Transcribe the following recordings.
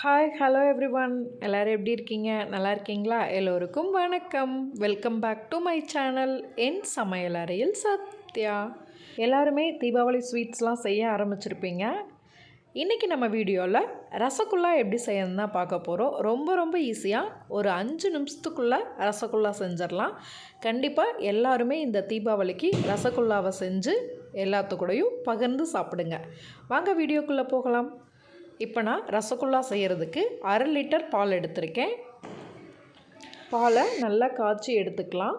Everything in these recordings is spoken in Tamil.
ஹாய் ஹலோ எவ்ரிவன், எல்லோரும் எப்படி இருக்கீங்க? நல்லா இருக்கீங்களா? எல்லோருக்கும் வணக்கம். Welcome back to my channel என் சமையல் அறையில் சத்யா. எல்லாருமே தீபாவளி ஸ்வீட்ஸ்லாம் செய்ய ஆரம்பிச்சிருப்பீங்க. இன்றைக்கி நம்ம வீடியோவில் ரசகுல்லா எப்படி செய்யணும்னு தான் பார்க்க போகிறோம். ரொம்ப ஈஸியாக ஒரு 5 நிமிஷத்துக்குள்ளே ரசகுல்லா செஞ்சிடலாம். கண்டிப்பாக எல்லாருமே இந்த தீபாவளிக்கு ரசகுல்லாவை செஞ்சு எல்லாத்துக்கூடையும் பகிர்ந்து சாப்பிடுங்க. வாங்க வீடியோக்குள்ளே போகலாம். இப்போ நான் ரசகுல்லா செய்கிறதுக்கு 1/2 லிட்டர் பால் எடுத்திருக்கேன். பாலை நல்லா காய்ச்சி எடுத்துக்கலாம்.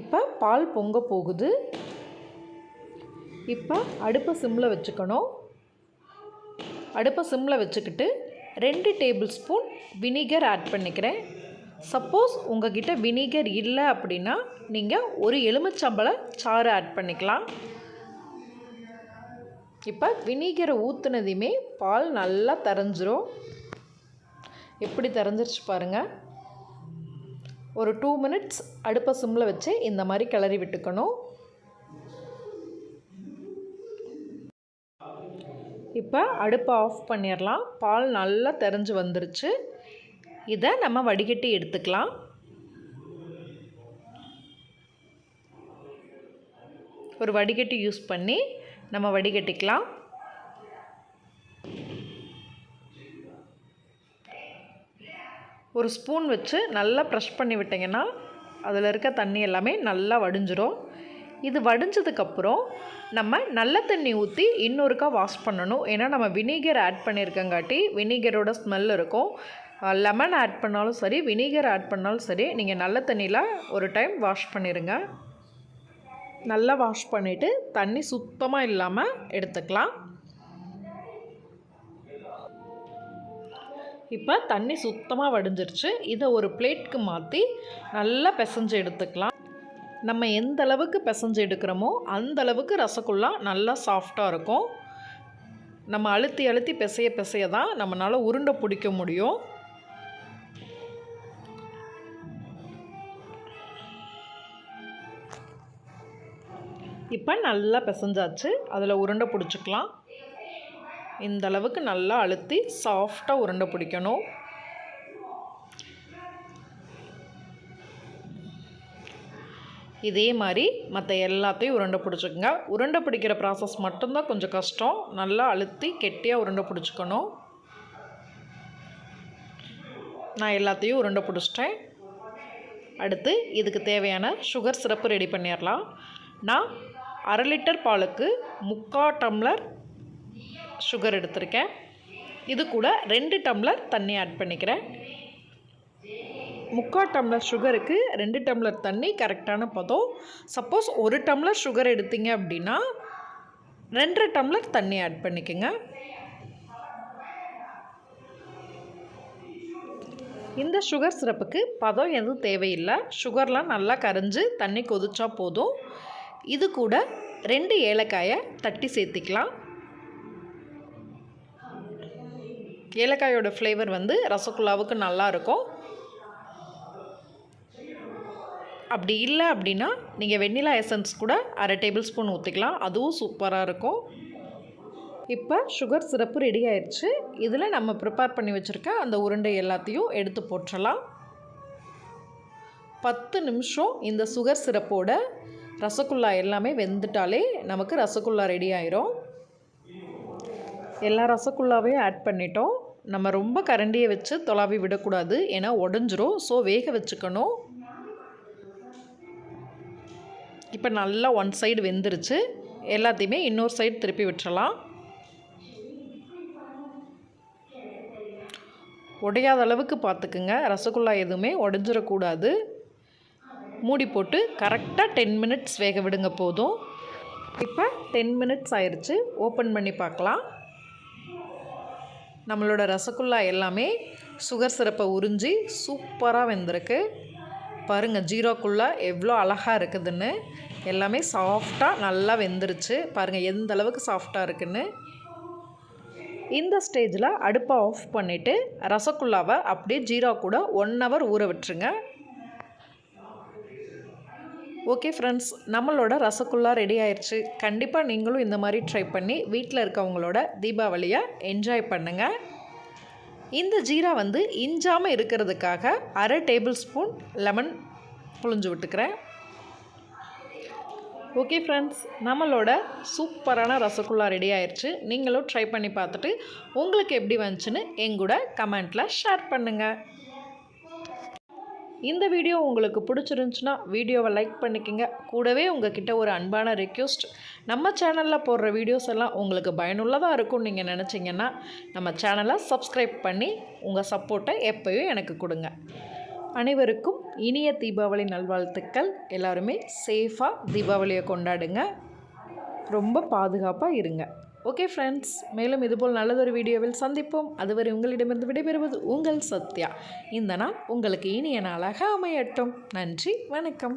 இப்போ பால் பொங்க போகுது. இப்போ அடுப்பை சிம்மில் வச்சுக்கணும். அடுப்பை சிம்மில் வச்சுக்கிட்டு 2 டேபிள் ஸ்பூன் வினிகர் ஆட் பண்ணிக்கிறேன். சப்போஸ் உங்கள்கிட்ட வினிகர் இல்லை அப்படின்னா நீங்கள் ஒரு எலுமிச்சம்பழ சாறு ஆட் பண்ணிக்கலாம். இப்போ வினிகரை ஊற்றுனதையுமே பால் நல்லா திரஞ்சிரும். எப்படி திரஞ்சிருச்சு பாருங்கள். ஒரு 2 மினிட்ஸ் அடுப்பை சிம்மில் வச்சு இந்த மாதிரி கிளறி விட்டுக்கணும். இப்போ அடுப்பை ஆஃப் பண்ணிடலாம். பால் நல்லா திரஞ்சு வந்துருச்சு. இதை நம்ம வடிகட்டி எடுத்துக்கலாம். ஒரு வடிகட்டி யூஸ் பண்ணி நம்ம வடிகட்டிக்கலாம். ஒரு ஸ்பூன் வச்சு நல்லா ப்ரெஷ் பண்ணி விட்டிங்கன்னா அதில் இருக்க தண்ணி எல்லாமே நல்லா வடிஞ்சிரும். இது வடிஞ்சதுக்கப்புறம் நம்ம நல்ல தண்ணி ஊற்றி இன்னொருக்கா வாஷ் பண்ணணும். ஏன்னா நம்ம வினிகர் ஆட் பண்ணியிருக்கங்காட்டி வினிகரோட ஸ்மெல் இருக்கும். லெமன் ஆட் பண்ணாலும் சரி, வினிகர் ஆட் பண்ணாலும் சரி, நீங்கள் நல்ல தண்ணியில் ஒரு டைம் வாஷ் பண்ணிடுங்க. நல்லா வாஷ் பண்ணிவிட்டு தண்ணி சுத்தமாக இல்லாமல் எடுத்துக்கலாம். இப்போ தண்ணி சுத்தமாக வடிஞ்சிருச்சு. இதை ஒரு பிளேட்க்கு மாற்றி நல்லா பிசைஞ்சு எடுத்துக்கலாம். நம்ம எந்த அளவுக்கு பிசைஞ்சு எடுக்கிறோமோ அந்த அளவுக்கு ரசகுல்லா நல்லா சாஃப்டாக இருக்கும். நம்ம அழுத்தி பிசைய தான் நம்மளால் உருண்டை பிடிக்க முடியும். இப்போ நல்லா பிசைஞ்சாச்சு. அதில் உருண்டை பிடிச்சிக்கலாம். இந்த அளவுக்கு நல்லா அழுத்தி சாஃப்டாக உருண்டை பிடிக்கணும். இதே மாதிரி மற்ற எல்லாத்தையும் உருண்டை பிடிச்சிக்கோங்க. உருண்டை பிடிக்கிற ப்ராசஸ் மட்டும்தான் கொஞ்சம் கஷ்டம். நல்லா அழுத்தி கெட்டியாக உருண்டை பிடிச்சிக்கணும். நான் எல்லாத்தையும் உருண்டை பிடிச்சிட்டேன். அடுத்து இதுக்கு தேவையான சுகர் சிரப்பு ரெடி பண்ணிடலாம். நான் 1/2 லிட்டர் பாலுக்கு 3/4 டம்ளர் சுகர் எடுத்திருக்கேன். இது கூட 2 டம்ளர் தண்ணி ஆட் பண்ணிக்கிறேன். 3/4 டம்ளர் சுகருக்கு 2 டம்ளர் தண்ணி கரெக்டான பதம். சப்போஸ் 1 டம்ளர் சுகர் எடுத்தீங்க அப்படின்னா 2 டம்ளர் தண்ணி ஆட் பண்ணிக்கோங்க. இந்த சுகர் சிரப்புக்கு பதம் எதுவும் தேவையில்லை. சுகர்லாம் நல்லா கரைஞ்சி தண்ணி கொதிச்சா போதும். இது கூட 2 ஏலக்காயை தட்டி சேர்த்திக்கலாம். ஏலக்காயோட ஃப்ளேவர் வந்து ரசகுல்லாவுக்கு நல்லாயிருக்கும். அப்படி இல்லை அப்படின்னா நீங்கள் வெண்ணிலா எசன்ஸ் கூட 1/2 டேபிள் ஸ்பூன் ஊற்றிக்கலாம். அதுவும் சூப்பராக இருக்கும். இப்போ சுகர் சிரப்பு ரெடி ஆயிடுச்சு. இதில் நம்ம ப்ரிப்பேர் பண்ணி வச்சுருக்க அந்த உருண்டை எல்லாத்தையும் எடுத்து போட்டுடலாம். 10 நிமிஷம் இந்த சுகர் சிரப்போட ரசகுல்லா எல்லாமே வெந்துட்டாலே நமக்கு ரசகுல்லா ரெடி ஆயிரும். எல்லா ரசகுல்லாவையும் ஆட் பண்ணிட்டோம். நம்ம ரொம்ப கரண்டியை வச்சு தொலாவி விடக்கூடாது, ஏன்னா உடஞ்சிரும். ஸோ வேக வச்சுக்கணும். இப்போ நல்லா ஒன் சைடு வெந்துருச்சு. எல்லாத்தையுமே இன்னொரு சைடு திருப்பி விட்டுறலாம். உடையாத அளவுக்கு பார்த்துக்குங்க. ரசகுல்லா எதுவுமே உடஞ்சிடக்கூடாது. மூடி போட்டு கரெக்டாக 10 மினிட்ஸ் வேக விடுங்க போதும். இப்போ 10 மினிட்ஸ் ஆயிடுச்சு. ஓப்பன் பண்ணி பார்க்கலாம். நம்மளோட ரசகுல்லா எல்லாமே சுகர் சிரப்பை உறிஞ்சி சூப்பராக வெந்திருக்கு. பாருங்கள், ஜீராக்குள்ளே எவ்வளோ அழகாக இருக்குதுன்னு. எல்லாமே சாஃப்டாக நல்லா வெந்துருச்சு. பாருங்கள் எந்த அளவுக்கு சாஃப்டாக இருக்குன்னு. இந்த ஸ்டேஜில் அடுப்பை ஆஃப் பண்ணிவிட்டு ரசகுல்லாவை அப்படியே ஜீரா கூட 1 ஹவர் ஊற விட்டுருங்க. ஓகே ஃப்ரெண்ட்ஸ், நம்மளோட ரசகுல்லா ரெடி ஆயிடுச்சு. கண்டிப்பாக நீங்களும் இந்த மாதிரி ட்ரை பண்ணி வீட்டில் இருக்கவங்களோட தீபாவளியை என்ஜாய் பண்ணுங்கள். இந்த ஜீரா இஞ்சாமல் இருக்கிறதுக்காக 1/2 டேபிள் ஸ்பூன் லெமன் புழிஞ்சு விட்டுக்கிறேன். ஓகே ஃப்ரெண்ட்ஸ், நம்மளோட சூப்பரான ரசகுல்லா ரெடி ஆயிடுச்சு. நீங்களும் ட்ரை பண்ணி பார்த்துட்டு உங்களுக்கு எப்படி வந்துச்சுன்னு எங்கூட கமெண்ட்டில் ஷேர் பண்ணுங்கள். இந்த வீடியோ உங்களுக்கு பிடிச்சிருந்துச்சுன்னா வீடியோவை லைக் பண்ணிக்கோங்க. கூடவே உங்ககிட்ட ஒரு அன்பான ரெக்வெஸ்ட், நம்ம சேனலில் போடுற வீடியோஸ் எல்லாம் உங்களுக்கு பயனுள்ளதாக இருக்கும்னு நீங்கள் நினச்சிங்கன்னா நம்ம சேனலை சப்ஸ்கிரைப் பண்ணி உங்கள் சப்போர்ட்டை எப்போயும் எனக்கு கொடுங்க. அனைவருக்கும் இனிய தீபாவளி நல்வாழ்த்துக்கள். எல்லாருமே சேஃபாக தீபாவளியை கொண்டாடுங்க. ரொம்ப பாதுகாப்பாக இருங்க. ஓகே ஃப்ரெண்ட்ஸ், மேலும் இதுபோல் நல்லதொரு வீடியோவில் சந்திப்போம். அதுவரை உங்களிடமிருந்து விடைபெறுவது உங்கள் சத்யா. இந்த நாள் உங்களுக்கு இனிய நாளாக அமையட்டும். நன்றி, வணக்கம்.